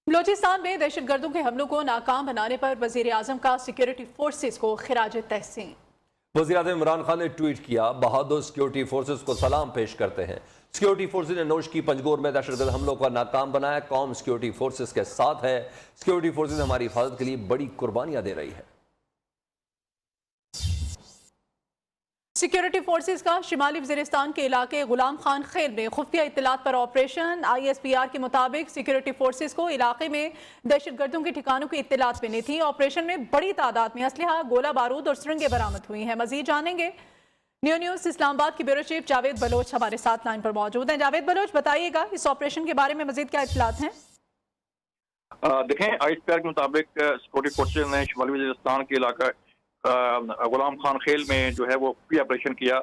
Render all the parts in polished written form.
बलोचिस्तान में दहशतगर्दों के हमलों को नाकाम बनाने पर वजीर आजम का सिक्योरिटी फोर्सेस को खिराज तहसीन। वज़ीर आज़म इमरान खान ने ट्वीट किया, बहादुर सिक्योरिटी फोर्सेस को सलाम पेश करते हैं। सिक्योरिटी फोर्सेस ने नोश की पंजगोर में दहशतगर्द हमलों का नाकाम बनाया। कौम सिक्योरिटी फोर्सेस के साथ है। सिक्योरिटी फोर्सेस हमारी हिफाजत के लिए बड़ी कुर्बानियां दे रही है। सिक्योरिटी फोर्सेस का शिमाली वज़ीरिस्तान के इलाके गुलाम खान खेल में खुफिया इत्तलात पर ऑपरेशन। ISPR के मुताबिक सिक्योरिटी फोर्सेस को इलाके में दहशतगर्दों के ठिकानों की इत्तलात मिली थी। ऑपरेशन में बड़ी तादाद में असलहा, गोला बारूद और सुरंगें बरामद हुई हैं। मजीद जानेंगे। न्यूज़ इस्लामाबाद की ब्यूरो चीफ जावेद बलोच हमारे साथ लाइन पर मौजूद हैं। जावेद बलोच, बताइएगा इस ऑपरेशन के बारे में मजीद क्या इत्तलात हैं? देखें, ISPR के मुताबिक सिक्योरिटी फोर्सेज ने शिमाली वज़ीरिस्तान के इलाका गुलाम खान खेल में जो है वो फ्री ऑपरेशन किया,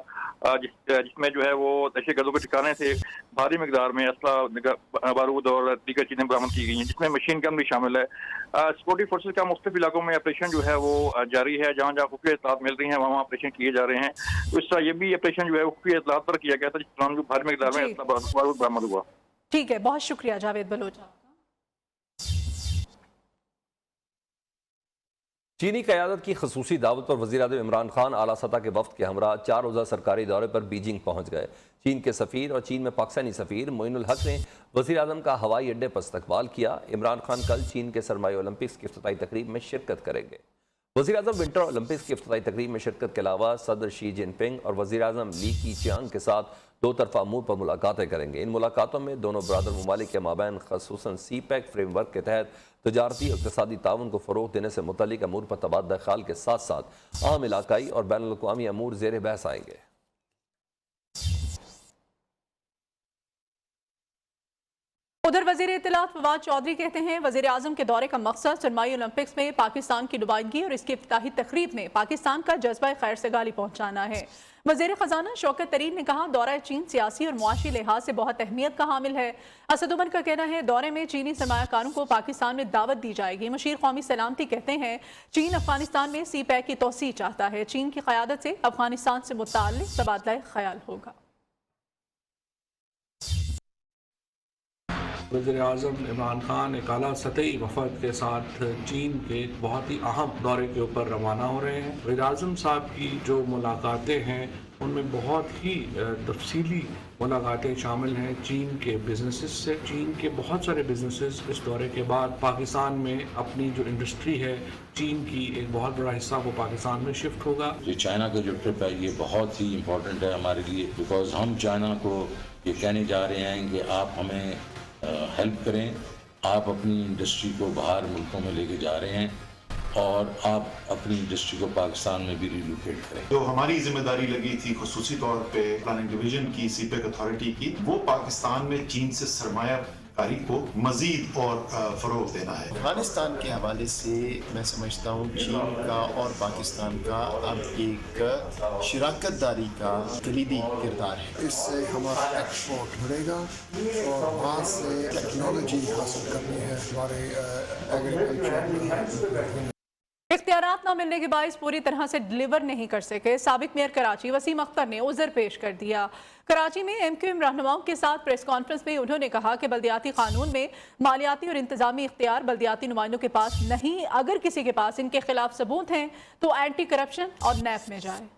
जिसमें जो है वो दहशतगर्दों के ठिकाने से भारी मिकदार में असला, बारूद और दीगर चीज़ें बरामद की गई हैं, जिसमें मशीन गन भी शामिल है। सिक्योरिटी फोर्सेज का मुख्तलिफ इलाकों में ऑपरेशन जो है वो जारी है। जहाँ जहाँ खुफिया इत्तलात मिल रही हैं वहाँ ऑपरेशन किए जा रहे हैं। तो इस तरह ये भी ऑपरेशन जो है वो खुफिया इत्तलात पर किया गया था, जिस दौरान भारी मिकदार में असला बारूद बरामद हुआ। ठीक है, बहुत शुक्रिया जावेद बलोच। चीनी क़यादत की खसूसी दावत पर वज़ीर आज़म इमरान खान आला सतह के वफ्द के हमरा 4 रोज़ा सरकारी दौरे पर बीजिंग पहुँच गए। चीन के सफ़ीर और चीन में पाकिस्तानी सफ़ीर मोइनुल हक ने वज़ीर आज़म का हवाई अड्डे पर इस्तकबाल किया। इमरान खान कल चीन के सरमाई ओलंपिक्स की इफ्तिताई तकरीब में शिरकत करेंगे। वज़ीर आज़म विंटर ओलंपिक्स की इफ्तिताई तकरीब में शिरकत के अलावा सदर शी जिनपिंग और वज़ीर आज़म ली कीचियांग के साथ 2 तरफ़ा अमूर पर मुलाकातें करेंगे। इन मुलाकातों में दोनों बरादर ममालिक के माबैन खसूसन CPEC फ्रेमवर्क के तहत तजारती और इक़्तिसादी ताउन को फ़रोग़ देने से मुतल्लिक़ अमूर पर तबादला ख़्याल के साथ साथ आम इलाकाई और बैनुल अक़वामी अमूर ज़ेर बहस आएंगे। उधर वज़ीर इत्तलात फवाद चौधरी कहते हैं वज़ीर आज़म के दौरे का मकसद सरमाई ओलंपिक्स में पाकिस्तान की नुमाइंदगी और इसकी इफ्तिताही तकरीब में पाकिस्तान का जज्बा खैर सगाली पहुँचाना है। वज़ीर ख़जाना शौकत तरीन ने कहा, दौरा चीन सियासी और मुआशी लिहाज से बहुत अहमियत का हामिल है। असद उमर का कहना है, दौरे में चीनी सरमायाकारों को पाकिस्तान में दावत दी जाएगी। मशीर कौमी सलामती कहते हैं, चीन अफगानिस्तान में CPEC की तोसी चाहता है। चीन की क़यादत से अफगानिस्तान से मुताल्लिक़ तबादला ख्याल होगा। वज़ीर आज़म इमरान खान एक आला सतही वफ़द के साथ चीन के बहुत ही अहम दौरे के ऊपर रवाना हो रहे हैं। वज़ीर आज़म साहब की जो मुलाकातें हैं उनमें बहुत ही तफसीली मुलाकातें शामिल हैं चीन के बिजनेसेस से। चीन के बहुत सारे बिजनेसेस इस दौरे के बाद पाकिस्तान में अपनी जो इंडस्ट्री है चीन की एक बहुत बड़ा हिस्सा वो पाकिस्तान में शिफ्ट होगा। ये चाइना का जो ट्रिप है ये बहुत ही इम्पोर्टेंट है हमारे लिए, बिकॉज हम चाइना को ये कहने जा रहे हैं कि आप हमें हेल्प करें, आप अपनी इंडस्ट्री को बाहर मुल्कों में लेके जा रहे हैं और आप अपनी इंडस्ट्री को पाकिस्तान में भी रिलोकेट करें। जो हमारी जिम्मेदारी लगी थी खुसूसी तौर पे प्लानिंग डिवीजन की, CPEC अथॉरिटी की, वो पाकिस्तान में चीन से सरमायाकारी को मजीद और फरोग देना है। अफगानिस्तान के हवाले से मैं समझता हूँ चीन का और पाकिस्तान का अब एक शराकत दारी का कलीदी किरदार है। इससे हमारा एक्सपोर्ट बढ़ेगा और वहाँ से टेक्नोलॉजी हासिल करनी है हमारे एग्रीकल्चर। इख्तियारात न मिलने के बायस पूरी तरह से डिलीवर नहीं कर सके साबिक मेयर कराची वसीम अख्तर ने उज़र पेश कर दिया। कराची में MQM रहनुमाओं के साथ प्रेस कॉन्फ्रेंस में उन्होंने कहा कि बल्दियाती कानून में मालियाती और इंतजामी इख्तियार बल्दियाती नुमाइंदों के पास नहीं। अगर किसी के पास इनके खिलाफ सबूत हैं तो एंटी करप्शन और NAP में जाए।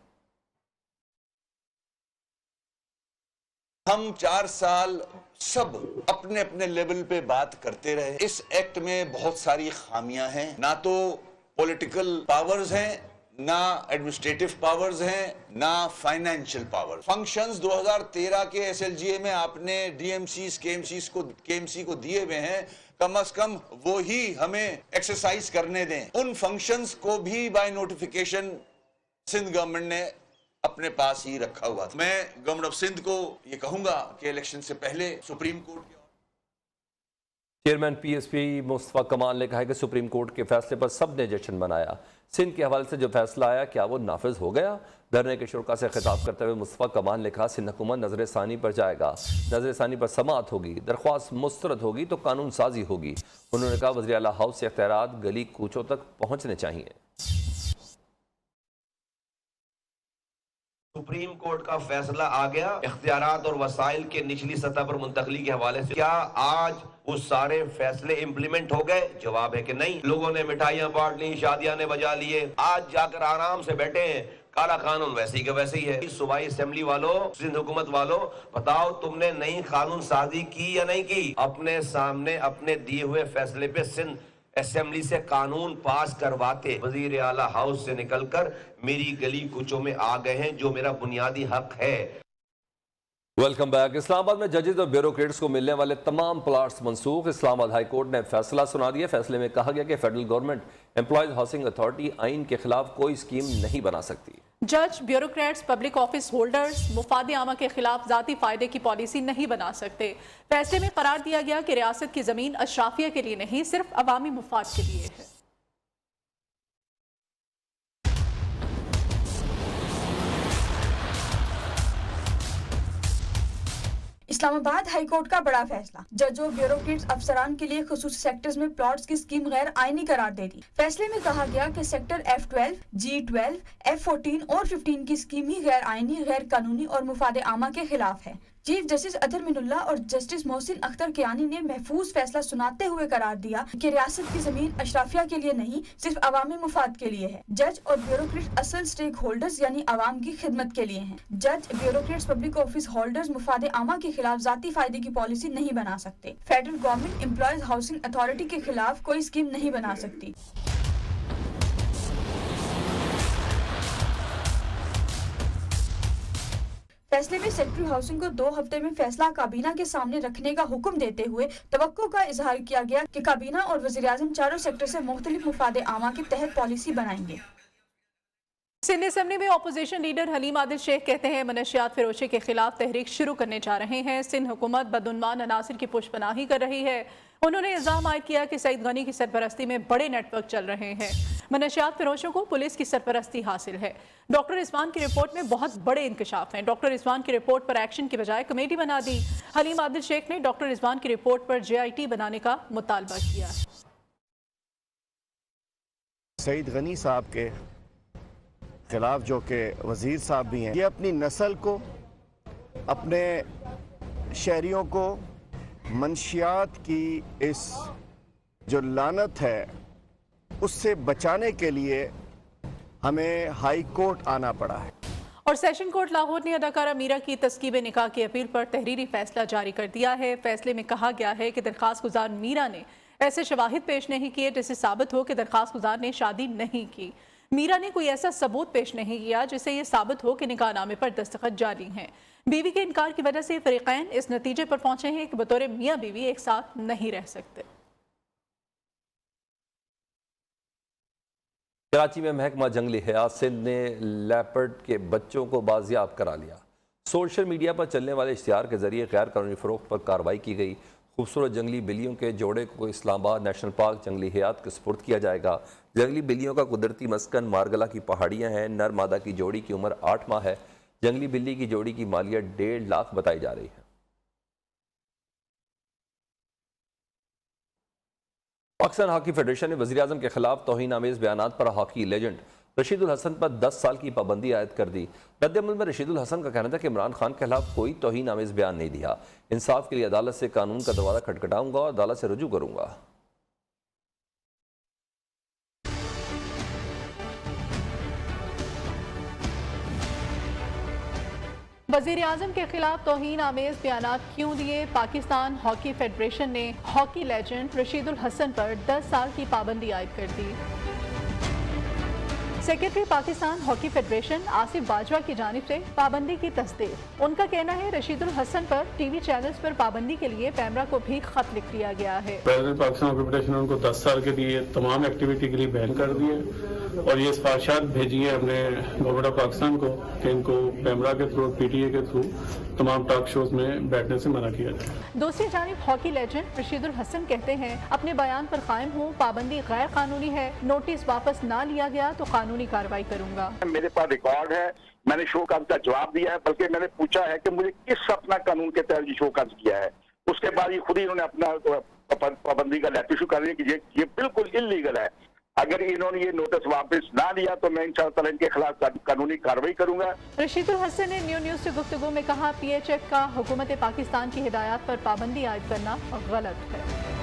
हम 4 साल सब अपने अपने लेवल पे बात करते रहे। इस एक्ट में बहुत सारी खामियां हैं, ना तो पॉलिटिकल पावर्स हैं, ना एडमिनिस्ट्रेटिव पावर्स हैं, ना फाइनेंशियल पावर। फंक्शंस 2013 के SLGA में आपने DMCs KMC को दिए हुए हैं, कम से कम वो ही हमें एक्सरसाइज करने दें। उन फंक्शंस को भी बाय नोटिफिकेशन सिंध गवर्नमेंट ने अपने पास ही रखा हुआ था। मैं गवर्नमेंट ऑफ सिंध को ये कहूंगा कि इलेक्शन से पहले सुप्रीम कोर्ट के चेयरमैन PSP मुस्तफ़ा कमाल ने कहा है कि सुप्रीम कोर्ट के फैसले पर सब ने जश्न मनाया। सिंध के हवाले से जो फैसला आया क्या वो नाफिज हो गया? धरने के शुरा से खिताब करते हुए मुस्तफ़ा कमाल ने कहा, सिंध हुकूमत नजर सानी पर जाएगा, नजर सानी पर समाअत होगी, दरख्वास्त मुस्तरद होगी तो कानून साजी होगी। उन्होंने कहा वज़ीर आला हाउस से इख्तियारात गली कूचों तक पहुँचने चाहिए। सुप्रीम कोर्ट का फैसला आ गया इख्तियारात और वसाइल के निचली सतह पर मुंतकली के हवाले से, क्या आज वो सारे फैसले इम्प्लीमेंट हो गए? जवाब है कि नहीं। लोगों ने मिठाइयां बांट ली, शादियां ने बजा लिए, आज जाकर आराम से बैठे हैं, काला कानून वैसे ही का वैसे ही है। सूबाई असेंबली वालों, सिंध हुकूमत वालों, बताओ तुमने नई कानून साजी की या नहीं की? अपने सामने अपने दिए हुए फैसले पे सिंध असेंबली से कानून पास करवाते वजीर आला हाउस से निकलकर मेरी गली कूचों में आ गए हैं, जो मेरा बुनियादी हक है। Welcome back. इस्लामाबाद में जजेस और ब्यूरोक्रेट्स को मिलने वाले तमाम प्लाट्स मनसूख। इस्लामाबाद हाई कोर्ट ने फैसला सुना दिया। फैसले में कहा गया कि federal government employees housing authority आइन के खिलाफ कोई स्कीम नहीं बना सकती। जज, ब्यूरोक्रेट्स, पब्लिक ऑफिस होल्डर्स मुफाद आमा के खिलाफ जाती फायदे की पॉलिसी नहीं बना सकते। फैसले में करार दिया गया कि रियासत की जमीन अशराफिया के लिए नहीं, सिर्फ अवामी मुफाद के लिए है। इस्लामाबाद हाई कोर्ट का बड़ा फैसला, जजों, ब्यूरोक्रेट्स, अफसरान के लिए खुसूसी सेक्टर्स में प्लॉट्स की स्कीम गैर आईनी करार दे दी। फैसले में कहा गया कि सेक्टर F12, G12, F14 और 15 की स्कीम ही गैर आईनी, गैर कानूनी और मुफाद आमा के खिलाफ है। चीफ जस्टिस अदर मिनुल्लाह और जस्टिस मोहसिन अख्तर कियानी ने महफूज फैसला सुनाते हुए करार दिया कि रियासत की जमीन अशराफिया के लिए नहीं, सिर्फ अवामी मुफाद के लिए है। जज और ब्यूरोक्रेट असल स्टेक होल्डर्स यानी अवाम की खिदमत के लिए हैं। जज, ब्यूरोक्रेट्स, पब्लिक ऑफिस होल्डर्स मुफाद आमा के खिलाफ जाती फायदे की पॉलिसी नहीं बना सकते। Federal government employees housing authority के खिलाफ कोई स्कीम नहीं बना सकती। फैसले में सेक्रेटरी हाउसिंग को 2 हफ्ते में फैसला काबीना के सामने रखने का हुक्म देते हुए तवक्को का इजहार किया गया कि काबीना और वज़ीर आज़म चारों सेक्टर से मुख्तलिफ मुफाद आमा के तहत पॉलिसी बनाएंगे। सिंध असेंबली में अपोजिशन लीडर हलीम आदिल शेख कहते हैं मनशियात फरोशी के खिलाफ तहरीक शुरू करने जा रहे हैं। सिंध हुकूमत बदउनवान अनासिर की पुष्पनाही कर रही है। उन्होंने इल्जाम आयद किया कि सईद गनी की सरपरस्ती में बड़े नेटवर्क चल रहे हैं। मनशियात फरोशों को पुलिस की सरपरस्ती हासिल है। डॉक्टर रिजवान की रिपोर्ट में बहुत बड़े इंकशाफ हैं। डॉक्टर रिजवान की रिपोर्ट पर एक्शन की बजाय कमेटी बना दी। हलीम आदिल शेख ने डॉक्टर रिजवान की रिपोर्ट पर JIT बनाने का मुतालबा किया। सईद गनी साहब के खिलाफ जो कि वजीर साहब भी हैं, ये अपनी नस्ल को, अपने शहरियों को मंशियात की इस जो लानत है उससे बचाने के लिए हमें हाई कोर्ट आना पड़ा है। और सेशन कोर्ट लाहौर ने अदाकारा मीरा की तस्कीब निकाह की अपील पर तहरीरी फैसला जारी कर दिया है। फैसले में कहा गया है कि दरख्वास्त गुजार मीरा ने ऐसे शवाहिद पेश नहीं किए जिससे साबित हो कि दरख्वास्त गुजार ने शादी नहीं की। मीरा ने कोई ऐसा सबूत पेश नहीं किया जिससे ये साबित हो कि निकाहनामे पर दस्तखत जारी हैं। बीवी के इनकार की वजह से फरीकैन इस नतीजे पर पहुंचे हैं कि बतौर मियाँ बीवी एक साथ नहीं रह सकते। कराची में महकमा जंगली हयात सिंध ने लेपर्ड के बच्चों को बाजियाब करा लिया। सोशल मीडिया पर चलने वाले इश्तिहार के जरिए गैर कानूनी फरोख्त पर कार्रवाई की गई। खूबसूरत जंगली बिल्लियों के जोड़े को इस्लामाबाद नेशनल पार्क जंगली हयात के सुपुर्द किया जाएगा। जंगली बिल्लियों का कुदरती मस्कन मारगला की पहाड़ियाँ हैं। नर मादा की जोड़ी की उम्र 8 माह है। जंगली बिल्ली की जोड़ी की मालियत 1.5 लाख बताई जा रही है। पाकिस्तान हॉकी फेडरेशन ने वज़ीर आज़म के खिलाफ तौहीन आमेज़ बयानात पर हॉकी लेजेंड रशीदुल हसन पर 10 साल की पाबंदी आयद कर दी। रद्द-ए-अमल में रशीदुल हसन का कहना था कि इमरान खान के खिलाफ कोई तौहीन आमेज़ बयान नहीं दिया। इंसाफ के लिए अदालत से कानून का दरवाज़ा खटखटाऊंगा और अदालत से रुजू करूंगा। वज़ीर आज़म के खिलाफ तौहीन आमेज़ बयानात क्यों दिए? पाकिस्तान हॉकी फेडरेशन ने हॉकी लेजेंड रशीदुल हसन पर 10 साल की पाबंदी आयद कर दी। Secretary Pakistan hockey federation Asif Bajwa की जानिब से पाबंदी की तस्दीक। उनका कहना है रशीदुल हसन पर टीवी चैनल्स पर पाबंदी के लिए पैमरा को भी खत लिख दिया गया है। पाकिस्तान हॉकी फेडरेशन ने उनको 10 साल के लिए तमाम एक्टिविटी के लिए बैन कर दिए और ये सिफारिशात भेजी है हमने गवर्नमेंट ऑफ पाकिस्तान को कि इनको पैमरा के थ्रू, PTA के थ्रू तमाम टॉक शोज में बैठने से मना किया जाए। दूसरी जानिब हॉकी लेजेंड रशीदुल हसन कहते हैं अपने बयान पर कायम हूँ, पाबंदी गैर कानूनी है, नोटिस वापस ना लिया गया तो कानूनी कार्रवाई करूंगा। मेरे पास रिकॉर्ड है, मैंने शो काज का जवाब दिया है, बल्कि मैंने पूछा है कि मुझे किस अपना कानून के तहत शो काज किया है। उसके बाद ये खुद ही इन्होंने अपना पाबंदी का लेटर इशू कर दिया कि ये बिल्कुल इलीगल है। अगर इन्होंने ये नोटिस वापस ना लिया तो मैं इंशाअल्लाह इनके खिलाफ कानूनी कार्रवाई करूंगा। रशीदुल हसन ने न्यूज़ से गुफ्तगू में कहा, PHF का हुकूमत पाकिस्तान की हिदायत पर पाबंदी आयद करना गलत है।